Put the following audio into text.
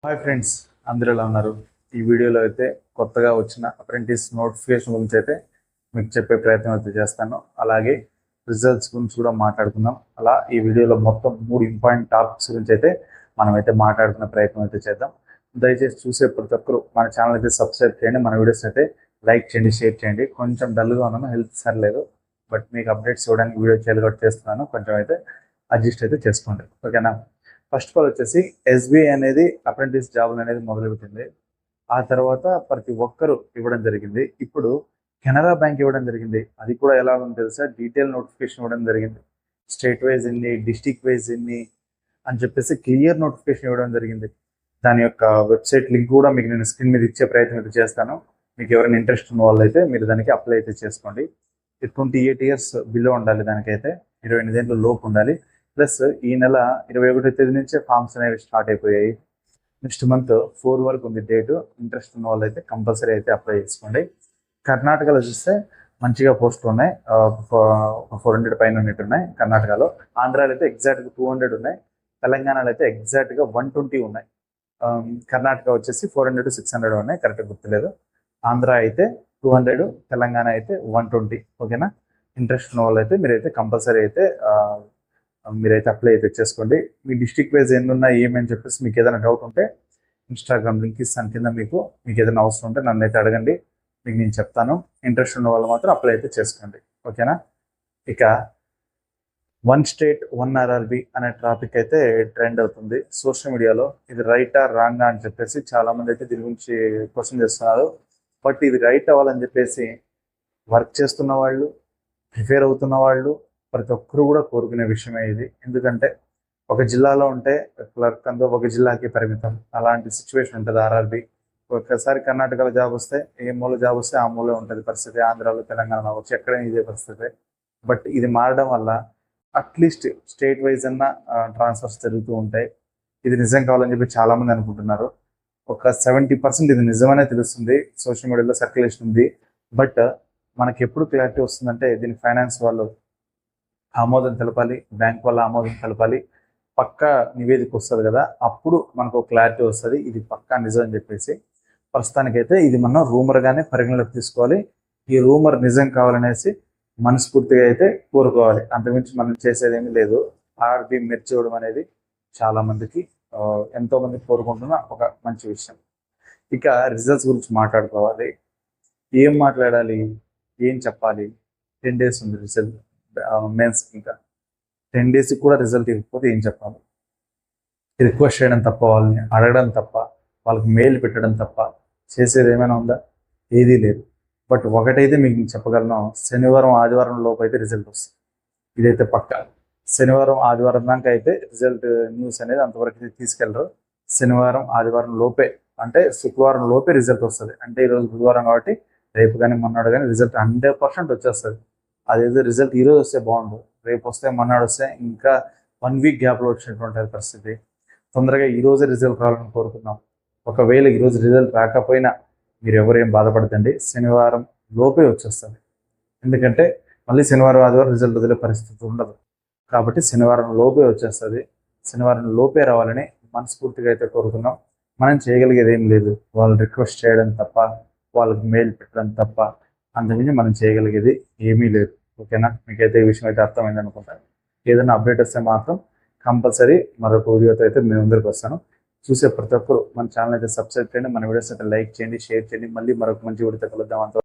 Hi friends, అందరూ ఎలా ఉన్నారు? ఈ వీడియోలో అయితే కొత్తగా వచ్చిన అప్రెంటిస్ నోటిఫికేషన్ గురించి అయితే మీకు చెప్పే ప్రయత్నం అయితే చేస్తాను. అలాగే రిజల్ట్స్ గురించి కూడా మాట్లాడుకుందాం. అలా ఈ వీడియోలో మొత్తం 3 ఇంపార్టెంట్ టాపిక్స్ గురించి అయితే మనమైతే మాట్లాడుకునే ప్రయత్నం అయితే చేద్దాం. దయచేసి చూసే ప్రతి ఒక్కరు మన ఛానల్ అయితే సబ్స్క్రైబ్ చేయండి, మన వీడియోస్ అయితే లైక్ చేయండి, షేర్ చేయండి. కొంచెం డల్గా ఉన్నాను, హెల్త్ సరిలేదు, బట్ మీకు అప్డేట్స్ ఇవ్వడానికి వీడియో చేయగొట్టి చేస్తున్నాను. కొంచెం అయితే అడ్జస్ట్ అయితే చేసుకోండి, ఓకేనా? ఫస్ట్ ఆఫ్ ఆల్ వచ్చేసి ఎస్బీఐ అనేది అప్రెంటిస్ జాబులు అనేది మొదలుపెట్టింది. ఆ తర్వాత ప్రతి ఒక్కరు ఇవ్వడం జరిగింది. ఇప్పుడు కెనరా బ్యాంక్ ఇవ్వడం జరిగింది. అది కూడా ఎలా ఉందో తెలుసా? డీటెయిల్ నోటిఫికేషన్ ఇవ్వడం జరిగింది. స్టేట్ వైజ్ ఎన్ని, డిస్టిక్ వైజ్ ఎన్ని అని చెప్పేసి క్లియర్ నోటిఫికేషన్ ఇవ్వడం జరిగింది. దాని యొక్క వెబ్సైట్ లింక్ కూడా మీకు నేను స్క్రీన్ మీద ఇచ్చే ప్రయత్నం అయితే చేస్తాను. మీకు ఎవరైనా ఇంట్రెస్ట్ ఉన్న వాళ్ళు అయితే మీరు దానికి అప్లై అయితే చేసుకోండి. 28 ఇయర్స్ బిలో ఉండాలి, దానికైతే 28 ఏళ్ళ లోపు ఉండాలి. ప్లస్ ఈ నెల 21వ తేదీ నుంచే ఫామ్స్ అనేవి స్టార్ట్ అయిపోయాయి. నెక్స్ట్ మంత్ 4 వరకు ఉంది డేటు. ఇంట్రెస్ట్ ఉన్న వాళ్ళు అయితే కంపల్సరీ అయితే అప్లై చేసుకోండి. కర్ణాటకలో చూస్తే మంచిగా పోస్టులు ఉన్నాయి, 400 పైన ఉన్నట్టున్నాయి కర్ణాటకలో. ఆంధ్రాలో అయితే ఎగ్జాక్ట్గా 200 ఉన్నాయి. తెలంగాణలో అయితే ఎగ్జాక్ట్గా 120 ఉన్నాయి. కర్ణాటక వచ్చేసి 400 600 ఉన్నాయి, కరెక్ట్గా గుర్తులేదు. ఆంధ్ర అయితే 200, తెలంగాణ అయితే 120. ఓకేనా? ఇంట్రెస్ట్ ఉన్న వాళ్ళు అయితే మీరైతే కంపల్సరీ అయితే మీరైతే అప్లై అయితే చేసుకోండి. మీ డిస్ట్రిక్ట్ వైజ్ ఎన్ని ఉన్నాయి ఏమని చెప్పేసి మీకు ఏదైనా డౌట్ ఉంటే ఇన్స్టాగ్రామ్ లింక్ ఇస్తాను కింద. మీకు ఏదైనా అవసరం ఉంటే నన్ను అయితే అడగండి, మీకు నేను చెప్తాను. ఇంట్రెస్ట్ ఉన్న వాళ్ళు మాత్రం అప్లై అయితే చేసుకోండి, ఓకేనా? ఇక 1 స్టేట్ 1 RRB అనే టాపిక్ అయితే ట్రెండ్ అవుతుంది సోషల్ మీడియాలో. ఇది రైటా రాంగా అని చెప్పేసి చాలా మంది అయితే దీని గురించి క్వశ్చన్ చేస్తున్నారు. బట్ ఇది రైట్ అవ్వాలని చెప్పేసి వర్క్ చేస్తున్న వాళ్ళు, ప్రిపేర్ అవుతున్న వాళ్ళు ప్రతి ఒక్కరు కూడా కోరుకునే విషయమే ఇది. ఎందుకంటే ఒక జిల్లాలో ఉంటే క్లర్క్ అంతా ఒక జిల్లాకి పరిమితం, అలాంటి సిచ్యువేషన్ ఉంటుంది RRB. ఒక్కసారి కర్ణాటకలో జాబ్ వస్తే ఏ మూల జాబ్ వస్తే ఆ మూలే ఉంటుంది పరిస్థితి. ఆంధ్రాలో, తెలంగాణలో వచ్చి ఎక్కడైనా ఇదే పరిస్థితి. బట్ ఇది మారడం వల్ల అట్లీస్ట్ స్టేట్ వైజ్ అన్న ట్రాన్స్ఫర్స్ జరుగుతూ ఉంటాయి. ఇది నిజం కావాలని చెప్పి చాలామంది అనుకుంటున్నారు. ఒక 70% ఇది నిజమనే తెలుస్తుంది, సోషల్ మీడియాలో సర్క్యులేషన్ ఉంది. బట్ మనకి ఎప్పుడు క్లారిటీ వస్తుందంటే దీని ఫైనాన్స్ వాళ్ళు ఆమోదం తెలపాలి, బ్యాంక్ వల్ల ఆమోదం తెలపాలి, పక్కా నివేదిక వస్తుంది కదా, అప్పుడు మనకు క్లారిటీ వస్తుంది ఇది పక్కా నిజం అని చెప్పేసి. ప్రస్తుతానికైతే ఇది మనం రూమర్గానే పరిగణలోకి తీసుకోవాలి. ఈ రూమర్ నిజం కావాలనేసి మనస్ఫూర్తిగా అయితే కోరుకోవాలి, అంతకుమించి మనం చేసేదేమీ లేదు. RRB మెర్జ్ చేయడం అనేది చాలా మందికి, ఎంతో మంది కోరుకుంటున్న ఒక మంచి విషయం. ఇక రిజల్ట్స్ గురించి మాట్లాడుకోవాలి. ఏం మాట్లాడాలి, ఏం చెప్పాలి? 10 days ఉంది రిజల్ట్ మెయిన్స్కి. ఇంకా 10 daysకి కూడా రిజల్ట్ ఇవ్వకపోతే ఏం చెప్పాలి? రిక్వెస్ట్ చేయడం తప్ప, వాళ్ళని అడగడం తప్ప, వాళ్ళకి మెయిల్ పెట్టడం తప్ప చేసేది ఏమైనా ఉందా? ఏదీ లేదు. బట్ ఒకటైతే మీకు చెప్పగలను, శనివారం ఆదివారం లోపు అయితే రిజల్ట్ వస్తుంది. ఇదైతే పక్కా. శనివారం ఆదివారం దాకా అయితే రిజల్ట్ న్యూస్ అనేది అంతవరకు తీసుకెళ్ళరు. శనివారం ఆదివారం లోపే, అంటే శుక్రవారం లోపే రిజల్ట్ వస్తుంది. అంటే ఈరోజు బుధవారం కాబట్టి రేపు కానీ మొన్నాడు కానీ రిజల్ట్ 100% వచ్చేస్తుంది. అదేదో రిజల్ట్ ఈరోజు వస్తే బాగుండు, రేపు వస్తే మొన్నాడు వస్తే ఇంకా 1 week గ్యాప్లో వచ్చినటువంటి పరిస్థితి. తొందరగా ఈరోజే రిజల్ట్ రావాలని కోరుకుందాం. ఒకవేళ ఈరోజు రిజల్ట్ రాకపోయినా మీరు ఎవరేం బాధపడదండి, శనివారం లోపే వచ్చేస్తుంది. ఎందుకంటే మళ్ళీ శనివారం ఆదివారం రిజల్ట్ వదిలే పరిస్థితి ఉండదు. కాబట్టి శనివారం లోపే వచ్చేస్తుంది. శనివారం లోపే రావాలని మనస్ఫూర్తిగా అయితే కోరుకున్నాం. మనం చేయగలిగేది ఏం లేదు, వాళ్ళు రిక్వెస్ట్ చేయడం తప్ప, వాళ్ళకి మెయిల్ పెట్టడం తప్ప, అంతకుమించి మనం చేయగలిగేది ఏమీ లేదు. ఓకేనా? మీకైతే ఈ విషయం అయితే అర్థమైంది అనుకుంటాను. ఏదైనా అప్డేట్ వస్తే మాత్రం కంపల్సరీ మరొక వీడియోతో అయితే మీ ముందరికి వస్తాను. చూసే ప్రతి ఒక్కరు మన ఛానల్ అయితే సబ్స్క్రైబ్ చేయండి, మన వీడియోస్ అయితే లైక్ చేయండి, షేర్ చేయండి. మళ్ళీ మరొక మంచి వీడియోతో కలుద్దాం.